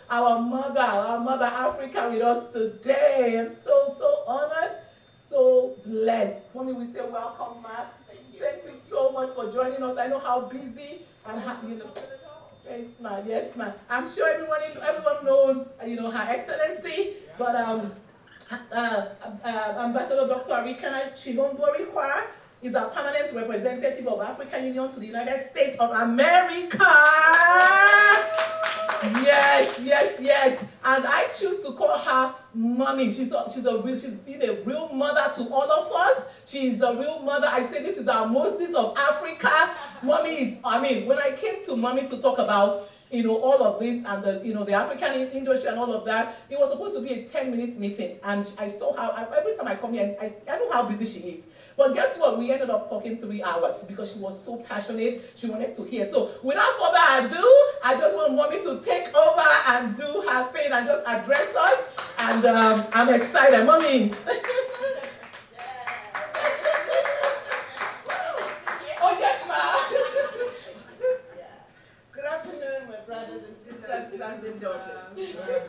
have our mother Africa with us today. I'm so honored, so blessed. Mommy, we say welcome, ma. Thank you so much for joining us. I know how busy and yes, ma'am. Yes, ma'am. I'm sure everyone knows, Her Excellency, but Ambassador Dr. Arikana Chihombori Quao is our permanent representative of African Union to the United States of America. Yes. And I choose to call her mommy. She's been a real mother to all of us. She's a real mother. I say this is our Moses of Africa. Mommy is, when I came to mommy to talk about all of this and the African industry and all of that, it was supposed to be a 10-minute meeting. And I saw how, every time I come here, I know how busy she is. But guess what? We ended up talking 3 hours because she was so passionate. She wanted to hear. So without further ado, I just want mommy to take over and do her thing and just address us. And I'm excited. Mommy. Oh, yes, ma'am. Good afternoon, my brothers and sisters, sons and daughters.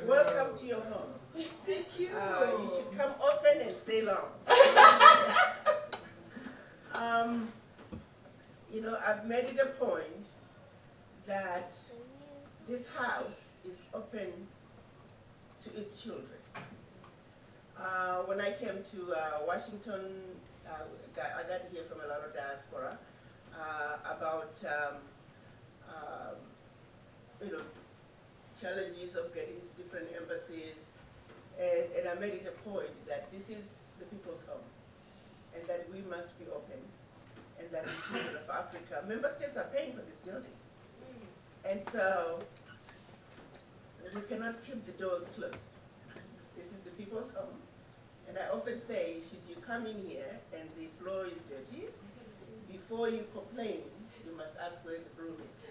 Welcome to your home. Thank you. You should come often and stay long. I've made it a point that this house is open to its children. When I came to Washington, I got to hear from a lot of diaspora about challenges of getting to different embassies, and I made it a point that this is the people's home, and that we must be open, and that the children of Africa, member states are paying for this building, and so we cannot keep the doors closed. This is the people's home, and I often say, should you come in here and the floor is dirty, before you complain, you must ask where the broom is.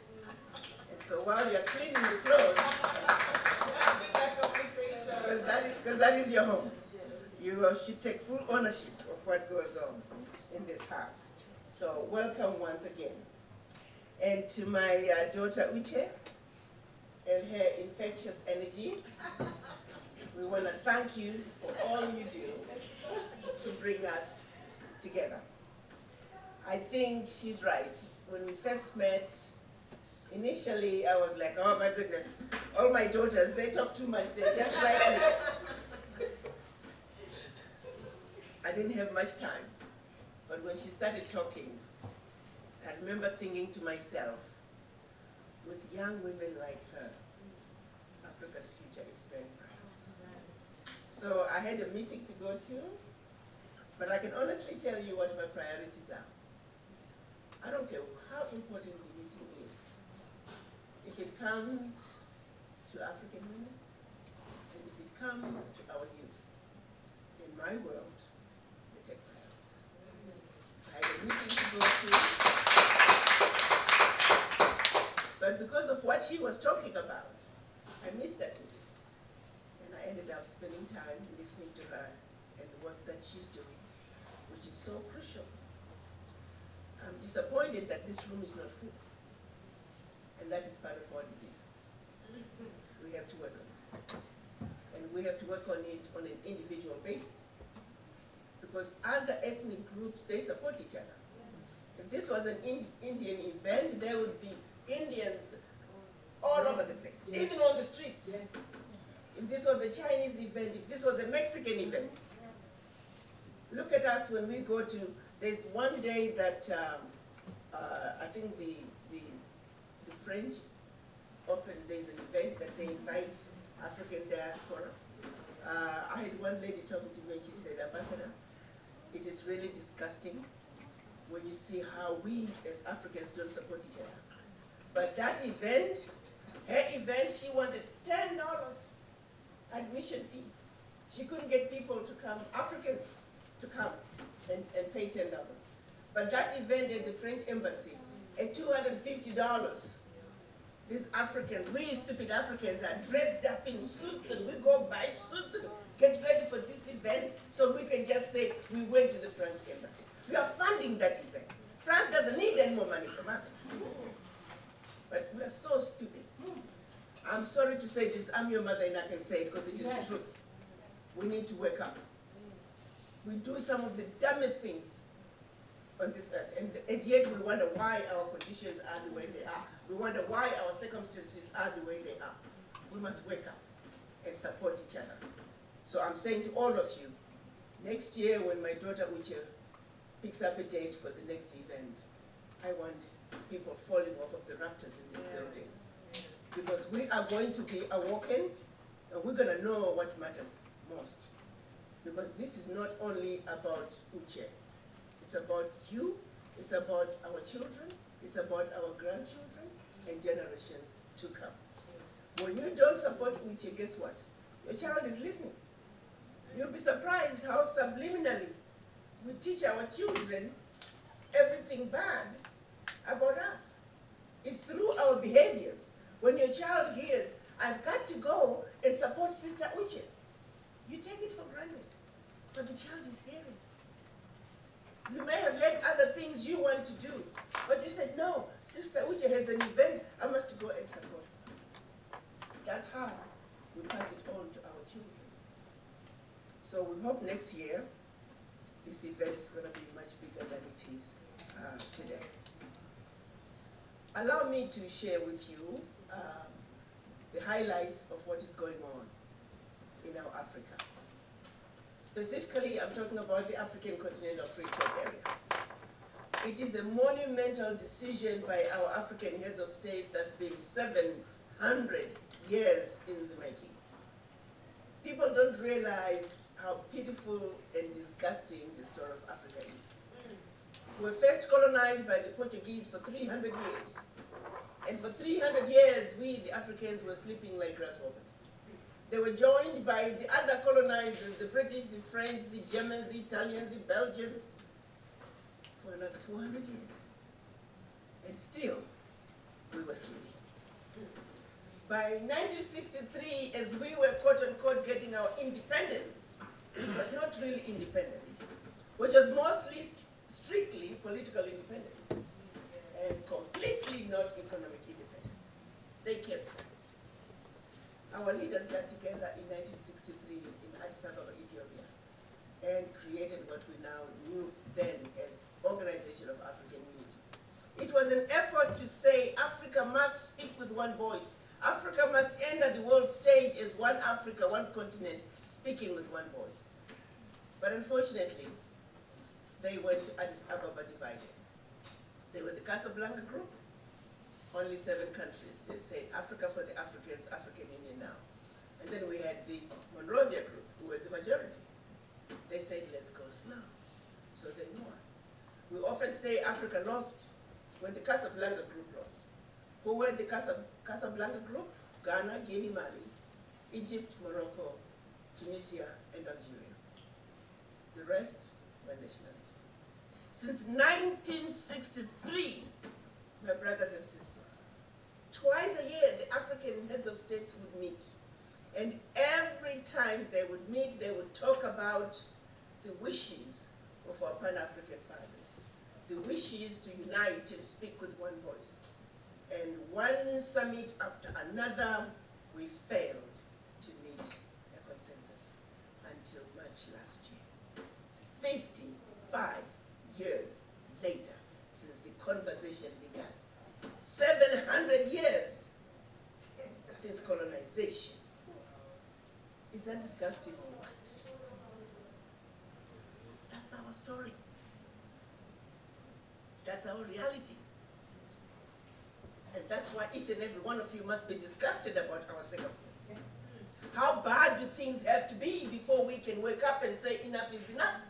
And so while you're cleaning the clothes, because that is your home, you should take full ownership of what goes on in this house. So welcome once again. And to my daughter Uche and her infectious energy, we want to thank you for all you do to bring us together. I think she's right. When we first met, initially I was like, oh my goodness, all my daughters, they talk too much, they're just like me. I didn't have much time, but when she started talking, I remember thinking to myself, with young women like her, Africa's future is very bright. So I had a meeting to go to, but I can honestly tell you what my priorities are. I don't care how important the meeting is. If it comes to African women, and if it comes to our youth, in my world, they take priority. I had a meeting to go to, but because of what she was talking about, I missed that meeting. And I ended up spending time listening to her and the work that she's doing, which is so crucial. I'm disappointed that this room is not full. And that is part of our disease. We have to work on it. And we have to work on it on an individual basis. Because other ethnic groups, they support each other. If this was an Indian event, there would be Indians all over the place, even on the streets. If this was a Chinese event, if this was a Mexican event, look at us when we go to, there's one day that I think the French open, there's an event that they invite African diaspora. I had one lady talking to me and she said, Ambassador, it is really disgusting when you see how we as Africans don't support each other. But that event, her event, she wanted $10 admission fee. She couldn't get people to come, Africans to come and pay $10. But that event at the French embassy, at $250, these Africans, we stupid Africans are dressed up in suits and we go buy suits and get ready for this event so we can just say we went to the French embassy. We are funding that event. France doesn't need any more money from us. But we're so stupid. I'm sorry to say this, I'm your mother and I can say it because it is Yes. the truth. We need to wake up. We do some of the dumbest things on this earth, and yet we wonder why our conditions are the way they are. We wonder why our circumstances are the way they are. We must wake up and support each other. So I'm saying to all of you, next year when my daughter Uche picks up a date for the next event, I want people falling off of the rafters in this building. Because we are going to be awoken and we're going to know what matters most. Because this is not only about Uche. It's about you, it's about our children, it's about our grandchildren and generations to come. When you don't support Uche, guess what? Your child is listening. You'll be surprised how subliminally we teach our children everything bad about us. It's through our behaviors. When your child hears, I've got to go and support Sister Uche, you take it for granted, but the child is hearing. You may have had other things you want to do, but you said, no, Sister Uche has an event, I must go and support her. That's how we pass it on to our children. So we hope next year, this event is going to be much bigger than it is today. Allow me to share with you the highlights of what is going on in our Africa. Specifically, I'm talking about the African Continental Free Trade Area. It is a monumental decision by our African heads of states that's been 700 years in the making. People don't realize how pitiful and disgusting the story of Africa is. We were first colonized by the Portuguese for 300 years. And for 300 years, we, the Africans, were sleeping like grasshoppers. They were joined by the other colonizers, the British, the French, the Germans, the Italians, the Belgians, for another 400 years. And still, we were sleeping. By 1963, as we were quote-unquote getting our independence, it was not really independence, which was mostly strictly political independence and completely not economic independence. They kept it. Our leaders got together in 1963 in Addis Ababa, Ethiopia, and created what we now knew then as Organization of African Unity. It was an effort to say Africa must speak with one voice. Africa must enter the world stage as one Africa, one continent, speaking with one voice. But unfortunately, they went to Addis Ababa divided. They were the Casablanca group, only 7 countries. They said Africa for the Africans, African Union now. And then we had the Monrovia group, who were the majority. They said, let's go slow. So they won. We often say Africa lost when the Casablanca group lost. Who were the Casablanca group? Ghana, Guinea, Mali, Egypt, Morocco, Tunisia, and Algeria. The rest were nationalists. Since 1963, my brothers and sisters, twice a year the African heads of states would meet. And every time they would meet, they would talk about the wishes of our Pan-African fathers, the wishes to unite and speak with one voice. And one summit after another, we failed to meet a consensus until March last year. 55 years later, since the conversation began. 700 years since colonization. Is that disgusting or what? That's our story. That's our reality. And that's why each and every one of you must be disgusted about our circumstances. How bad do things have to be before we can wake up and say enough is enough?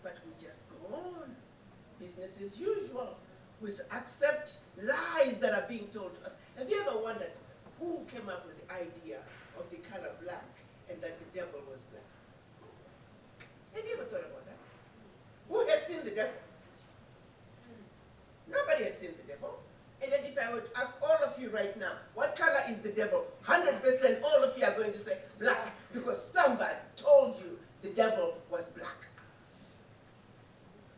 But we just go on. Business as usual. We accept lies that are being told to us. Have you ever wondered who came up with the idea of the color black and that the devil was black? Have you ever thought about that? Who has seen the devil? Nobody has seen the devil. And then if I were to ask all of you right now, what color is the devil? 100% all of you are going to say black, because somebody told you the devil was black.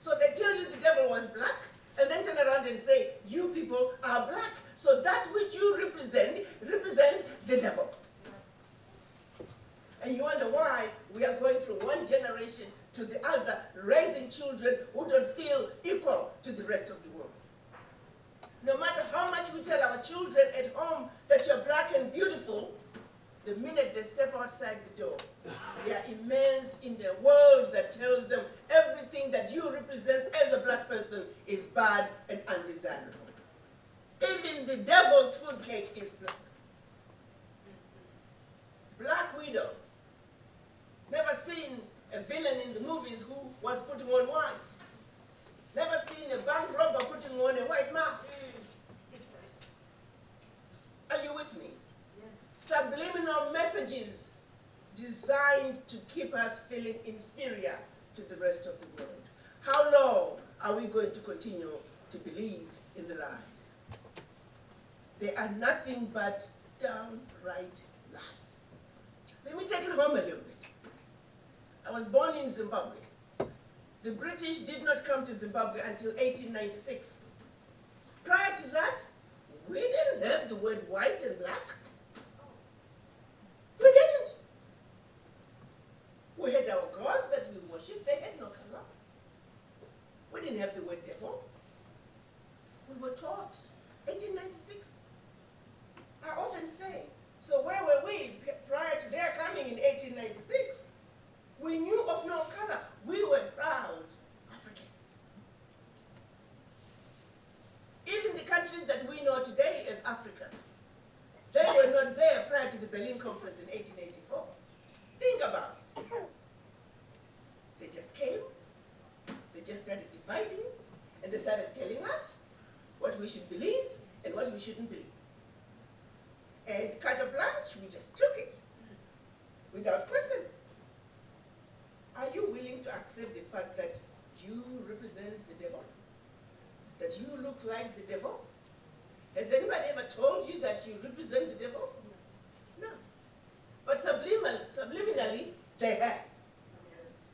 So they tell you the devil was black, and then turn around and say, you people are black So that which you represent represents the devil. And you wonder why we are going from one generation to the other, raising children who don't feel equal to the rest of the world. No matter how much we tell our children at home that you're black and beautiful, the minute they step outside the door, they are immersed in the world that tells them everything that you represent as a black person is bad and undesirable. Even the devil's food cake is black. Black Widow. Never seen a villain in the movies who was putting on white. Never seen a bank robber putting on a white mask. Are you with me? Yes. Subliminal messages designed to keep us feeling inferior to the rest of the world. How long are we going to continue to believe in the lies? They are nothing but downright lies. Let me take it home a little bit. I was born in Zimbabwe. The British did not come to Zimbabwe until 1896. Prior to that, we didn't have the word white and black. We didn't. We had our gods that we worshipped. They had no color. We didn't have the word devil. We were taught. 1896. I often say, so where were we prior to their coming in 1896? We knew of no color. We were proud Africans. Even the countries that we know today as Africa, they were not there prior to the Berlin Conference in 1884. Think about it. They just came, they just started dividing, and they started telling us what we should believe and what we shouldn't believe. And carte blanche, we just took it without question. Are you willing to accept the fact that you represent the devil? That you look like the devil? Has anybody ever told you that you represent the devil? No. But subliminally, they have. Yes.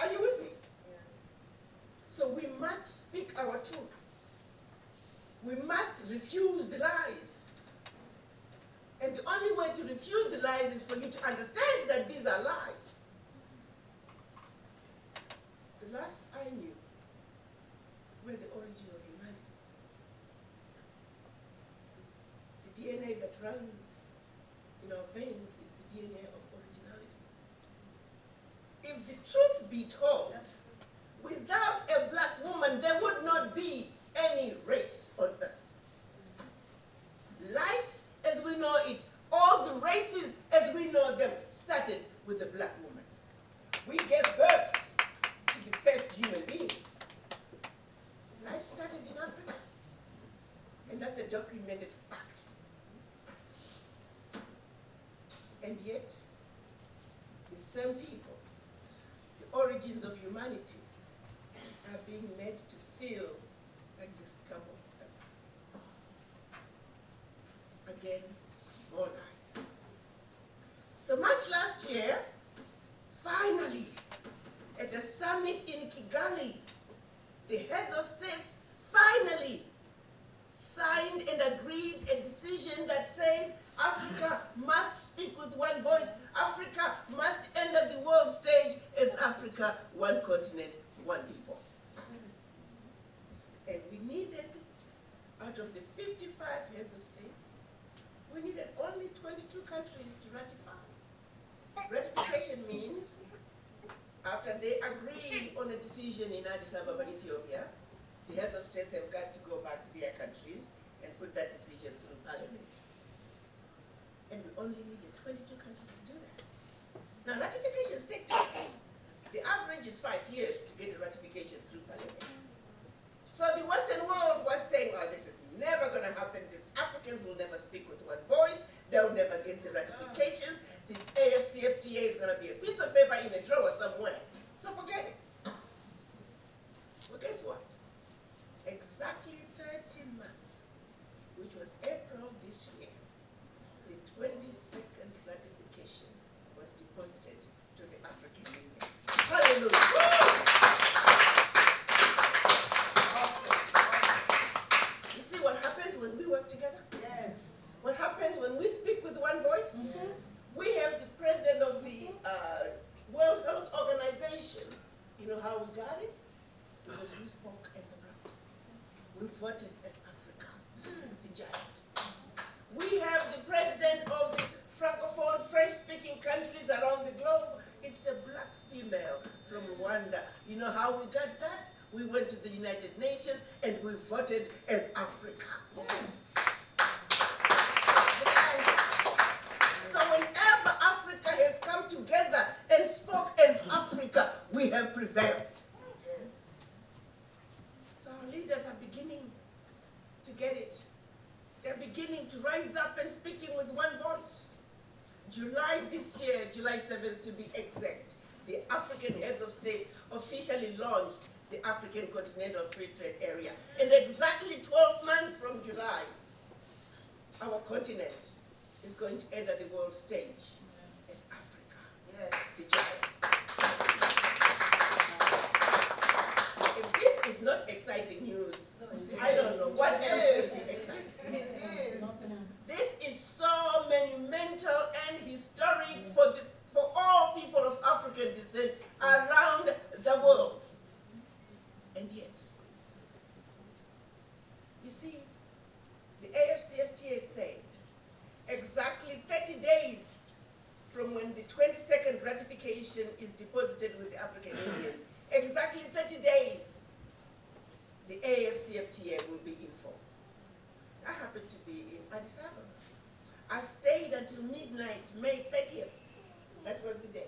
Are you with me? Yes. So we must speak our truth. We must refuse the lies. And the only way to refuse the lies is for you to understand that these are lies. The last I knew were the origin of humanity. The DNA that runs in our veins is the DNA of originality. If the truth be told, without a black woman, there would not be any race on earth. Life as we know it, all the races as we know them, started with a black woman. We gave birth to the first human being. Life started in Africa. And that's a documented fact. And yet, the same people, the origins of humanity, are being made to feel like the scum of earth. Again, more lies. So much last year, finally, at a summit in Kigali, the heads of states finally signed and agreed a decision that says Africa must speak with one voice. Africa must enter the world stage as Africa, one continent, one people. And we needed, out of the 55 heads of states, we needed only 22 countries to ratify. Ratification means, after they agree on a decision in Addis Ababa, Ethiopia, the heads of states have got to go back to their countries and put that decision through parliament. And we only needed 22 countries to do that. Now, ratifications take time. The average is 5 years to get a ratification through parliament. So the Western world was saying, oh, this is never going to happen. These Africans will never speak with one voice. They'll never get the ratifications. This AFCFTA is going to be a piece of paper in a drawer somewhere. So forget it. Well, guess what? Exactly 13 months, which was April this year, the 22nd ratification was deposited to the African Union. Hallelujah. Awesome. You see what happens when we work together? know how we got it? Because we spoke as a bloc. We voted as Africa, the giant. We have the president of the Francophone, French-speaking countries around the globe. It's a black female from Rwanda. You know how we got that? We went to the United Nations and we voted as Africa. Yes. So whenever Africa has come together and spoke as Africa, we have prevailed. Yes. So our leaders are beginning to get it. They're beginning to rise up and speaking with one voice. July this year, July 7th to be exact, the African heads of states officially launched the African Continental Free Trade Area. And exactly 12 months from July, our continent is going to enter the world stage as Africa. Yes. The giant. If this is not exciting news, I don't know what else will be exciting. It is. This is so monumental and historic for all people of African descent around the world. And yet, you see, the AFCFTA said exactly 30 days from when the 22nd ratification is deposited with the African Union, exactly 30 days, the AFCFTA will be in force. I happened to be in Addis Ababa. I stayed until midnight, May 30th. That was the day.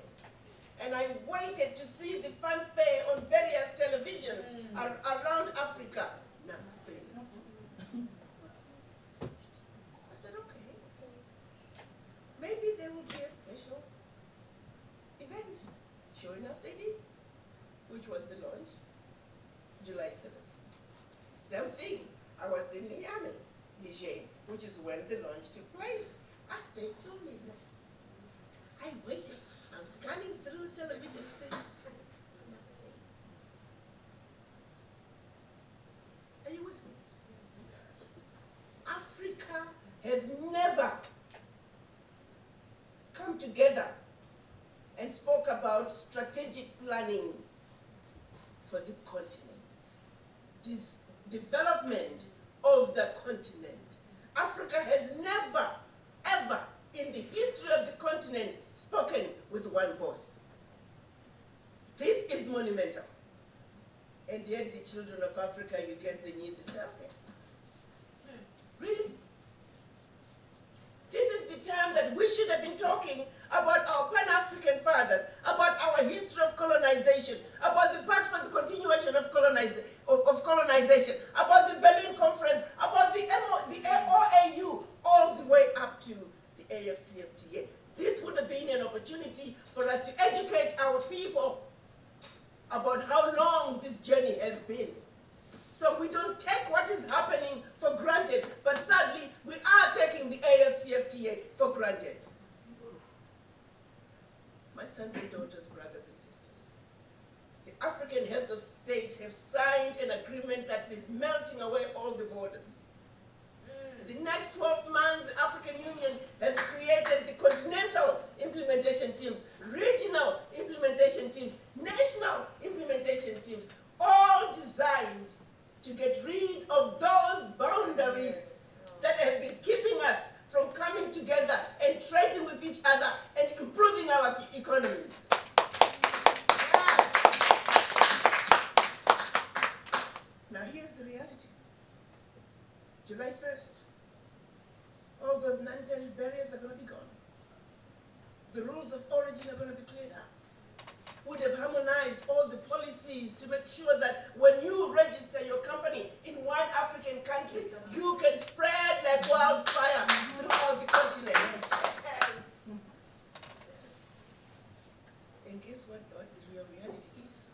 And I waited to see the fanfare on various televisions around Africa. Nothing. I said, okay. Maybe there will be a special event. Sure enough, they did, which was the launch, July 7th. Same thing. I was in Niamey, Niger, which is when the launch took place. I stayed till midnight. I waited. I'm scanning through television screen. Are you with me? Africa has never come together and spoke about strategic planning for the continent. This development of the continent. Africa has never, ever in the history of the continent spoken with one voice. This is monumental. And yet the children of Africa, you get the news, you say, okay. Really? This is the time that we should have been talking about our Pan-African fathers, about our history of colonization, about the Pact for the Continuation of colonization, about the Berlin Conference, about the OAU, all the way up to the AFCFTA. This would have been an opportunity for us to educate our people about how long this journey has been. So we don't take what is happening for granted, but sadly, we are taking the AFCFTA for granted. My sons and daughters, brothers and sisters, the African heads of states have signed an agreement that is melting away all the borders. In the next 12 months, the African Union has created the continental implementation teams, regional implementation teams, national implementation teams, all designed to get rid of those boundaries that have been keeping us from coming together and trading with each other and improving our economies. Now here's the reality. July 1st, all those non-tariff barriers are going to be gone. The rules of origin are going to be cleared up. Would have harmonized all the policies to make sure that when you register your company in one African country, you can spread like wildfire throughout the continent. And guess what the real reality is?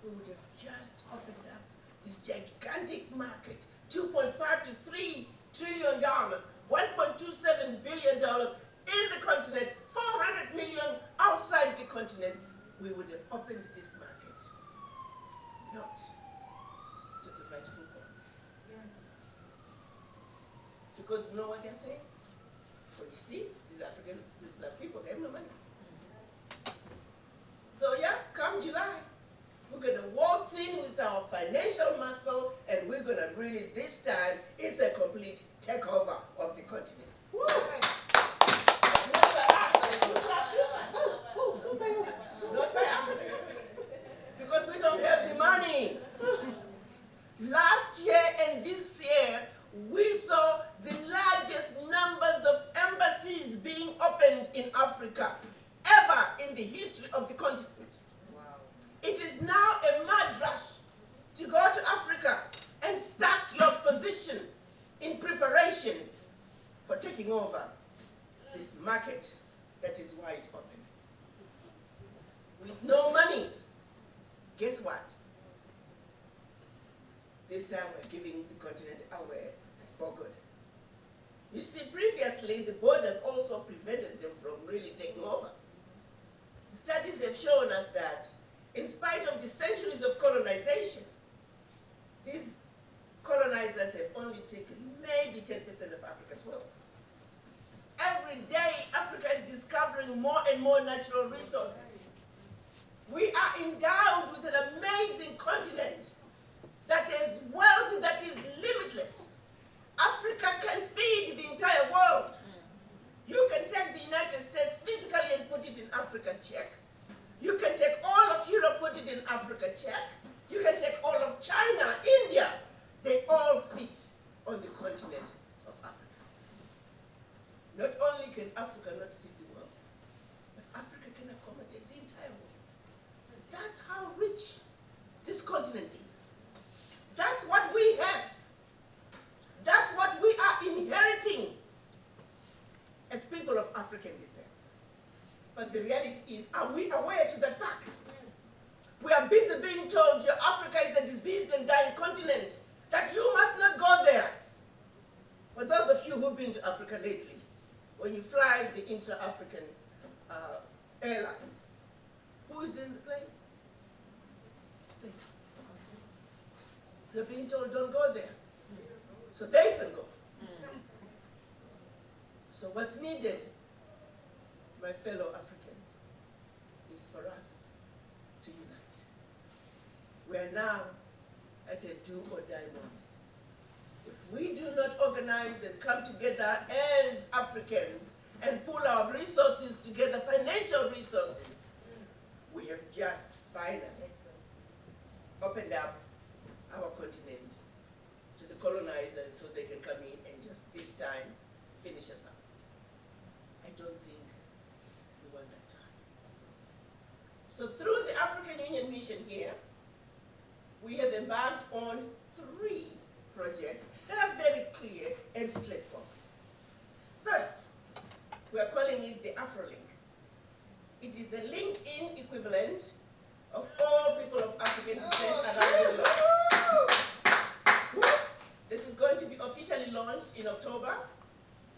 We would have just opened up this gigantic market, $2.5 to $3 trillion, $1.27 billion in the continent, 400 million outside the continent. We would have opened this market, not to the rightful owners. Yes. Because you know what they're saying? Well, you see, these Africans, these black people, they have no money. So yeah, come July, now a mad rush to go to Africa and start your position in preparation for taking over this market that is wide open. With no money, guess what? This time we're giving the continent away for good. You see, previously the borders also prevented them from really taking over. Studies have shown us that in spite of the centuries of colonization, these colonizers have only taken maybe 10% of Africa's wealth. Every day, Africa is discovering more and more natural resources. We are endowed with an amazing continent that is wealth that is limitless. Africa can feed the entire world. You can take the United States physically and put it in Africa, check. You can take all of Europe, put it in Africa, check. You can take all of China, India. They all fit on the continent of Africa. Not only can Africa not feed the world, but Africa can accommodate the entire world. That's how rich this continent is. That's what we have. That's what we are inheriting as people of African descent. But the reality is, are we aware to that fact? We are busy being told your Africa is a diseased and dying continent, that you must not go there. But those of you who've been to Africa lately, when you fly the intra-African airlines, who's in the plane? You're being told don't go there, so they can go. So what's needed, my fellow Africans, is for us to unite. We are now at a do or die moment. If we do not organize and come together as Africans and pull our resources together, financial resources, we have just finally opened up our continent to the colonizers so they can come in and just this time finish us up. I don't think we want that to happen. So through the African Union mission here, we have embarked on 3 projects that are very clear and straightforward. First, we are calling it the AfroLink. It is a LinkedIn equivalent of all people of African descent around the globe. This is going to be officially launched in October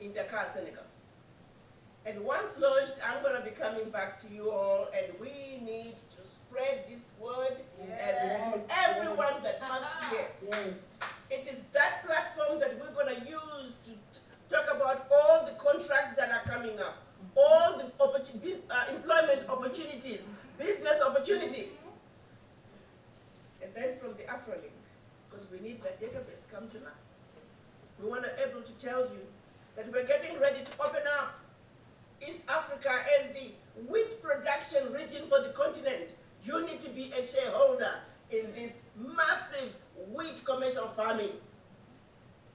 in Dakar, Senegal. And once launched, I'm going to be coming back to you all, and we need to spread this word as it is everyone that must hear. Yes. It is that platform that we're going to use to talk about all the contracts that are coming up, all the employment opportunities, business opportunities. And then from the AfroLink, because we need that database come to life. We want to be able to tell you that we're getting ready to open up East Africa as the wheat production region for the continent. You need to be a shareholder in this massive wheat commercial farming.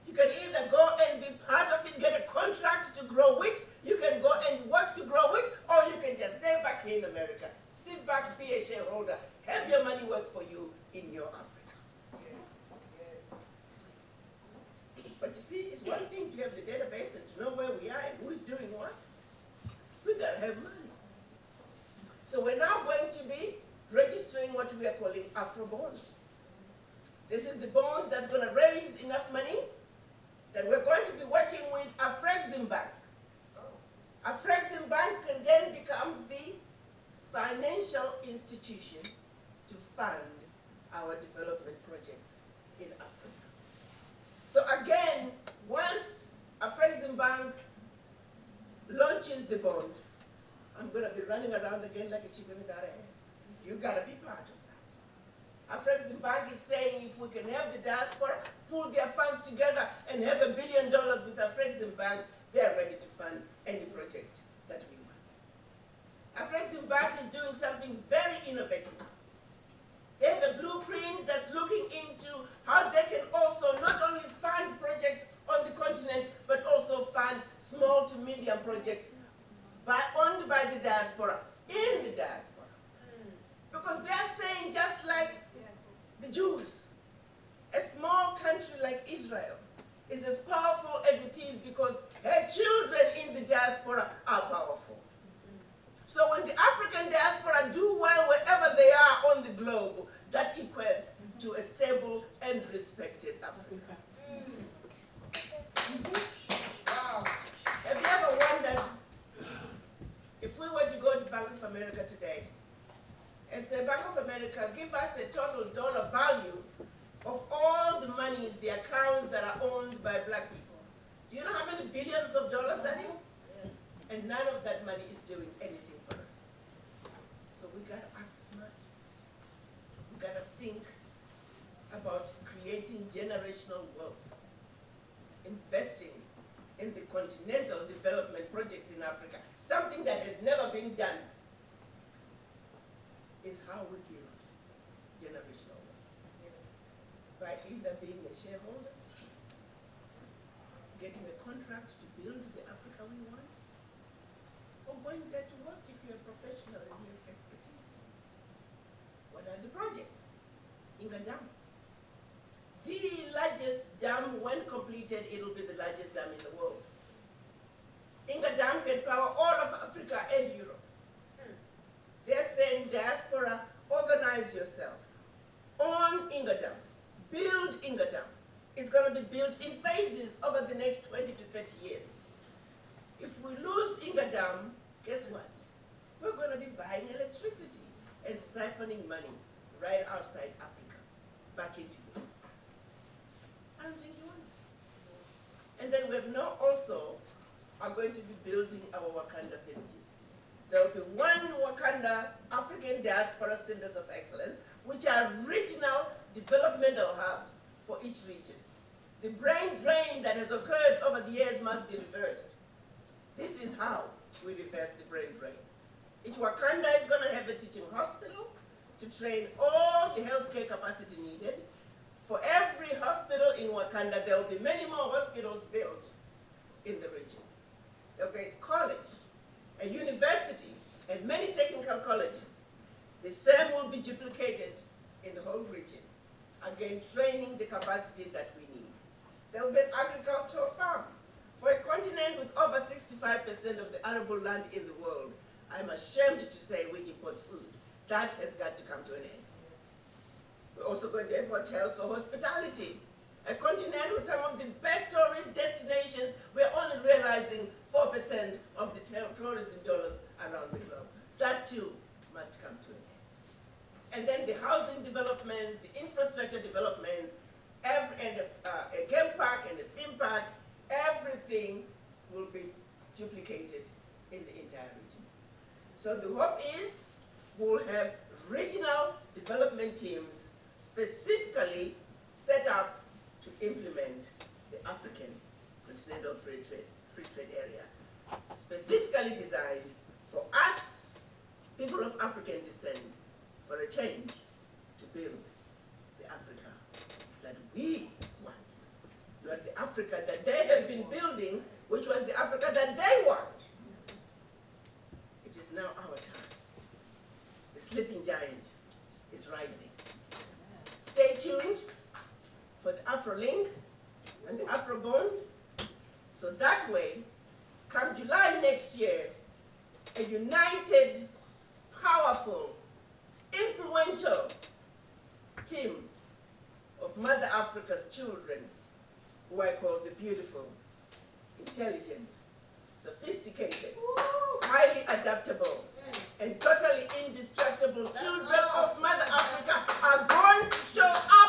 You can either go and be part of it, get a contract to grow wheat, you can go and work to grow wheat, or you can just stay back here in America, sit back, be a shareholder, have your money work for you in your Africa. Yes, yes. But you see, it's one thing to have the database and to know where we are and who is doing what. We gotta have money. So we're now going to be registering what we are calling Afro bonds. This is the bond that's going to raise enough money that we're going to be working with Afrexim Bank. Afrexim Bank and then becomes the financial institution to fund our development projects in Africa. So again, once Afrexim Bank launches the bond, I'm going to be running around again like a chicken with our head. You got to be part of that. Afrexim Bank is saying if we can have the diaspora pull their funds together and have $1 billion with Afrexim Bank, they're ready to fund any project that we want. Afrexim Bank is doing something very innovative. They have a blueprint that's looking into how they can also not only fund projects on the continent, but also fund small to medium projects owned by the diaspora, in the diaspora. Because they're saying just children in the diaspora are powerful. So when the African diaspora do well wherever they are on the globe, that equates to a stable and respected Africa. Wow. Have you ever wondered if we were to go to Bank of America today and say, Bank of America, give us a total dollar value of all the monies, the accounts that are owned by black people. Do you know how many billions of dollars that is? And none of that money is doing anything for us. So we gotta act smart. We gotta think about creating generational wealth, investing in the continental development projects in Africa. Something that has never been done is how we build generational wealth. Yes. By either being a shareholder, getting a contract to build the Africa we want, or going there to work if you're a professional and you have expertise. What are the projects? Inga Dam. The largest dam, when completed, it'll be the largest dam in the world. Inga Dam can power all of Africa and Europe. They're saying, diaspora, organize yourself. Own Inga Dam. Build Inga Dam. It's going to be built in phases over the next 20 to 30 years. If we lose Inga Dam, guess what? We're going to be buying electricity and siphoning money right outside Africa, back into Europe. I don't think you want it. And then we now also are going to be building our Wakanda villages. There will be one Wakanda African Diaspora Centers of Excellence, which are regional developmental hubs for each region. The brain drain that has occurred over the years must be reversed. This is how we reverse the brain drain. Each Wakanda is going to have a teaching hospital to train all the healthcare capacity needed. For every hospital in Wakanda, there will be many more hospitals built in the region. There will be a college, a university, and many technical colleges. The same will be duplicated in the whole region. Again, training the capacity that we need. There will be an agricultural farm. For a continent with over 65% of the arable land in the world, I'm ashamed to say we import food. That has got to come to an end. We're also going to have hotels for hospitality. A continent with some of the best tourist destinations, we're only realizing 4% of the tourism dollars around the globe. That too must come to an end. And then the housing developments, the infrastructure developments, a game park and a theme park, everything will be duplicated in the entire region. So the hope is we'll have regional development teams specifically set up to implement the African Continental Free Trade Area, specifically designed for us, people of African descent, for a change to build the Africa that we want, not the Africa that they have been building, which was the Africa that they want. It is now our time. The sleeping giant is rising. Stay tuned for the AfroLink and the AfroBond, so that way, come July next year, a united, powerful, influential team of Mother Africa's children, who I call the beautiful, intelligent, sophisticated, highly adaptable, and totally indestructible children of Mother Africa are going to show up.